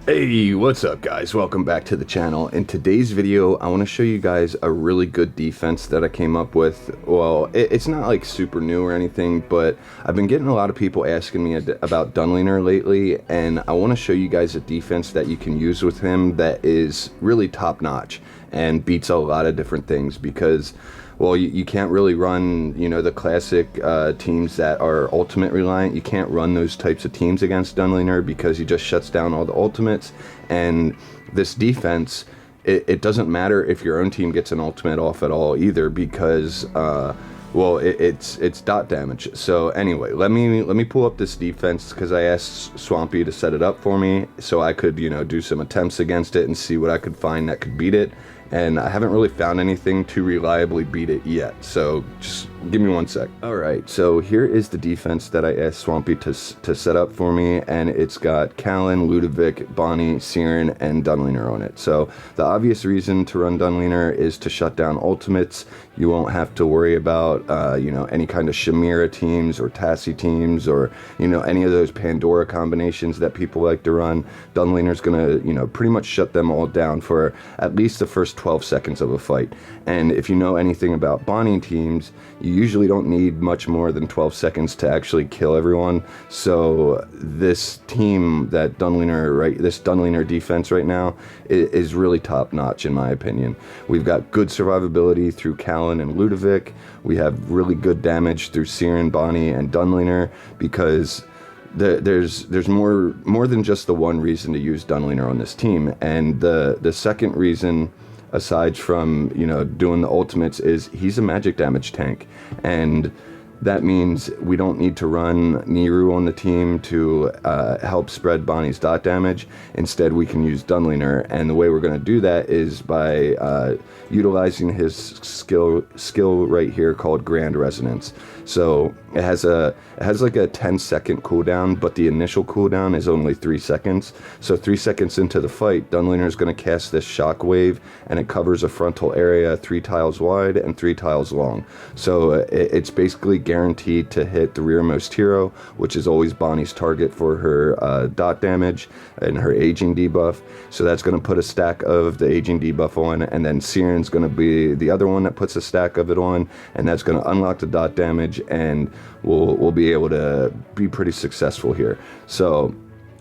Hey, what's up guys? Welcome back to the channel. In today's video, I want to show you guys a really good defense that I came up with. Well, it's not like super new or anything, but I've been getting a lot of people asking me about Dunlinger lately, and I want to show you guys a defense that you can use with him that is really top-notch and beats a lot of different things because, well, you can't really run, the classic teams that are ultimate reliant. You can't run those types of teams against Dunlinger because he just shuts down all the ultimates. And this defense, it doesn't matter if your own team gets an ultimate off at all either because, it's dot damage. So anyway, let me pull up this defense because I asked Swampy to set it up for me so I could, do some attempts against it and see what I could find that could beat it. And I haven't really found anything to reliably beat it yet, so just give me one sec. Alright, so here is the defense that I asked Swampy to set up for me, and it's got Callan, Ludovic, Bonnie, Siren, and Dunlinger on it. So the obvious reason to run Dunlinger is to shut down ultimates. You won't have to worry about, any kind of Shemira teams or Tassie teams or, any of those Pandora combinations that people like to run. Dunlinger's gonna, pretty much shut them all down for at least the first 12 seconds of a fight. And if you know anything about Bonnie teams, you usually don't need much more than 12 seconds to actually kill everyone. So this team that this Dunlinger defense right now is really top notch in my opinion. We've got good survivability through Callan and Ludovic. We have really good damage through Siren, Bonnie, and Dunlinger because there's more than just the one reason to use Dunlinger on this team. And the second reason, aside from doing the ultimates, is he's a magic damage tank, and that means we don't need to run Niru on the team to help spread Bonnie's dot damage. Instead, we can use Dunlinger, and the way we're going to do that is by utilizing his skill right here called Grand Resonance. So it has like a 10-second cooldown, but the initial cooldown is only 3 seconds. So 3 seconds into the fight, Dunlinger is going to cast this shockwave, and it covers a frontal area 3 tiles wide and 3 tiles long. So it's basically guaranteed to hit the rearmost hero, which is always Bonnie's target for her dot damage and her aging debuff. So that's going to put a stack of the aging debuff on, and then Siren's going to be the other one that puts a stack of it on, and that's going to unlock the dot damage, and we'll be able to be pretty successful here. So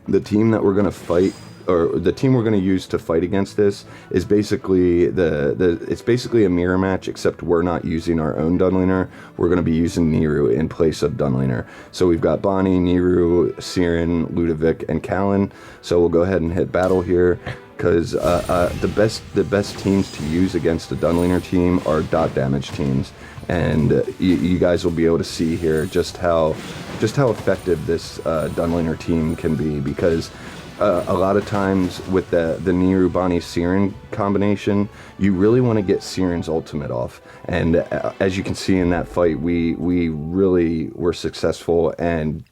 the team that we're going to fight, or the team we're going to use to fight against this, is basically it's basically a mirror match, except we're not using our own Dunlinger. We're going to be using Niru in place of Dunlinger. So we've got Bonnie, Niru, Siren, Ludovic, and Callan. So we'll go ahead and hit battle here, because the best teams to use against the Dunlinger team are dot damage teams, and you guys will be able to see here just how effective this Dunlinger team can be, because a lot of times with the Niru Bonnie Siren combination, you really want to get Siren's ultimate off, and as you can see in that fight, we really were successful and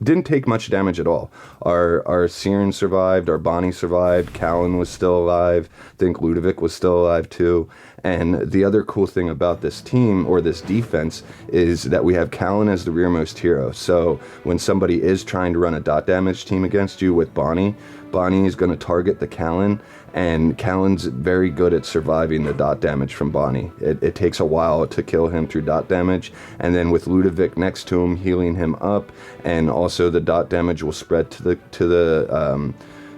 didn't take much damage at all. Our Siren survived, our Bonnie survived, Callan was still alive, I think Ludovic was still alive too. And the other cool thing about this team, or this defense, is that we have Callan as the rearmost hero. So when somebody is trying to run a dot damage team against you with Bonnie is going to target the Callan, and Callan's very good at surviving the dot damage from Bonnie. It takes a while to kill him through dot damage, and then with Ludovic next to him, healing him up, and also the dot damage will spread to the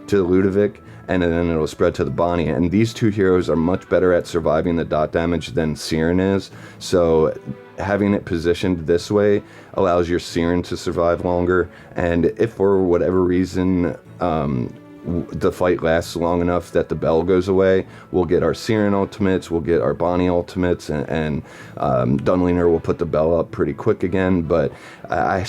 Ludovic, and then it'll spread to the Bonnie. And these two heroes are much better at surviving the dot damage than Siren is. So having it positioned this way allows your Siren to survive longer. And if for whatever reason the fight lasts long enough that the bell goes away, we'll get our Siren ultimates, we'll get our Bonnie ultimates, and Dunlinger will put the bell up pretty quick again. But I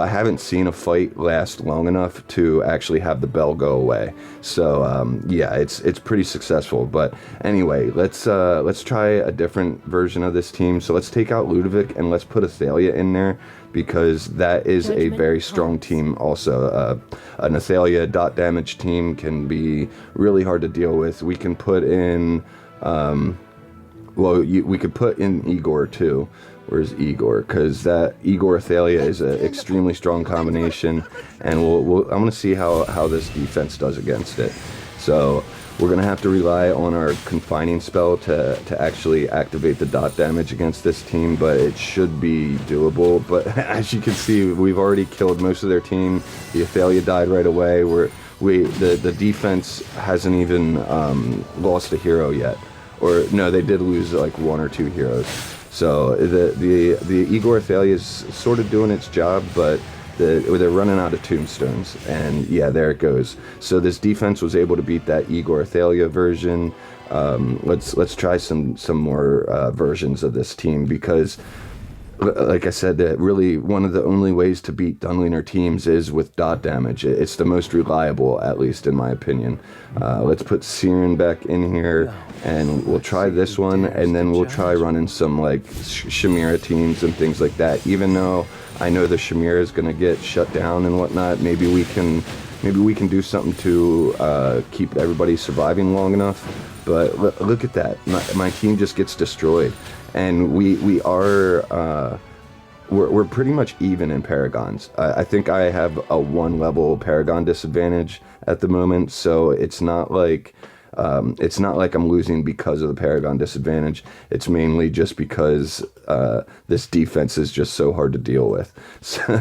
haven't seen a fight last long enough to actually have the bell go away. So yeah, it's pretty successful. But anyway, let's try a different version of this team. So let's take out Ludovic and let's put Athalia in there, because that is a very strong team also. An Athalia dot damage team can be really hard to deal with. We can put in, we could put in Igor too. Where's Igor? Because that Igor Athalia is an extremely strong combination, and I'm going to see how this defense does against it. So we're going to have to rely on our confining spell to actually activate the dot damage against this team, but it should be doable. But as you can see, we've already killed most of their team. The Athalia died right away. The defense hasn't even lost a hero yet. Or no, they did lose like 1 or 2 heroes. So the Igor Athalia is sort of doing its job, but they're running out of tombstones, and yeah, there it goes. So this defense was able to beat that Igor Athalia version. Let's try some more versions of this team, because like I said, that really one of the only ways to beat Dunlinger teams is with dot damage. It's the most reliable, at least in my opinion. Let's put Siren back in here, and we'll try this one, and then we'll try running some like Shemira teams and things like that. Even though I know the Shemira is going to get shut down and whatnot, maybe we can do something to keep everybody surviving long enough. But look at that, my team just gets destroyed. And we're pretty much even in Paragons. I think I have a 1 level Paragon disadvantage at the moment, so it's not like I'm losing because of the Paragon disadvantage. It's mainly just because this defense is just so hard to deal with.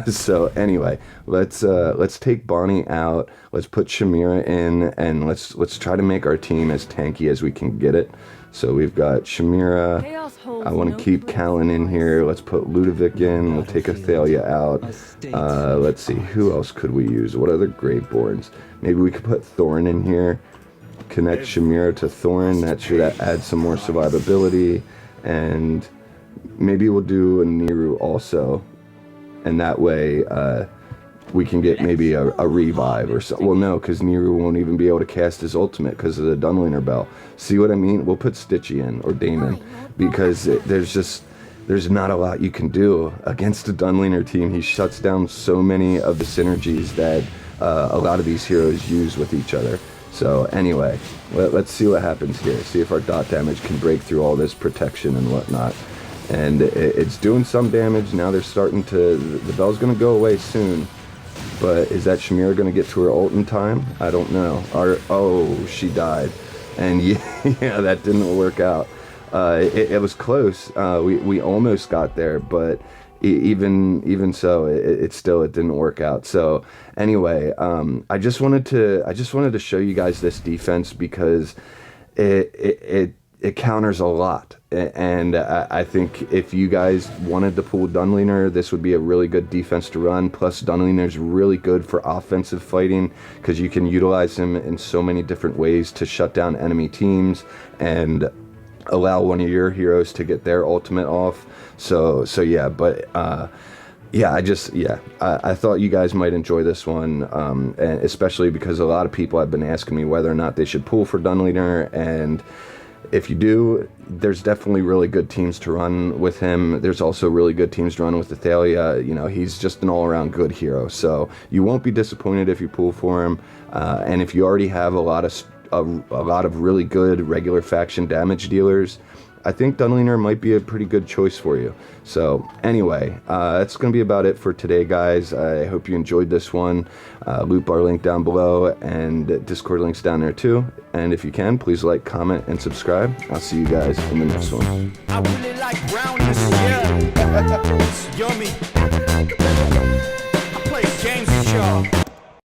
So anyway, let's take Bonnie out. Let's put Shemira in, and let's try to make our team as tanky as we can get it. So we've got Shemira. I want to keep Callan in here. Let's put Ludovic in. We'll take Athalia out. Let's see, who else could we use? What other Graveborns? Maybe we could put Thorin in here. Connect Shemira to Thorin. That should add some more survivability. And maybe we'll do a Niru also. And that way, we can get maybe a revive or so. Well, no, because Niru won't even be able to cast his ultimate because of the Dunlinger Bell. See what I mean? We'll put Stitchy in, or Damon, because there's not a lot you can do against a Dunlinger team. He shuts down so many of the synergies that a lot of these heroes use with each other. So anyway, let's see what happens here. See if our dot damage can break through all this protection and whatnot. And it's doing some damage. Now they're starting to... The bell's going to go away soon. But is that Shemira going to get to her ult in time? I don't know. Oh, she died. And yeah, that didn't work out. It was close. We almost got there, but even so, it didn't work out. So anyway, I just wanted to show you guys this defense because it counters a lot, and I think if you guys wanted to pull Dunlinger, this would be a really good defense to run. Plus, Dunlinger's really good for offensive fighting because you can utilize him in so many different ways to shut down enemy teams and allow one of your heroes to get their ultimate off. So yeah, but yeah, I thought you guys might enjoy this one, and especially because a lot of people have been asking me whether or not they should pull for Dunlinger, and if you do, there's definitely really good teams to run with him. There's also really good teams to run with Athalia. You know, he's just an all-around good hero. So you won't be disappointed if you pull for him. And if you already have a lot of really good regular faction damage dealers, I think Dunlinger might be a pretty good choice for you. So anyway, that's going to be about it for today, guys. I hope you enjoyed this one. Loop our link down below, and Discord link's down there too. And if you can, please like, comment, and subscribe. I'll see you guys in the next one. I really like brownness, yeah. It's yummy. I play games with y'all.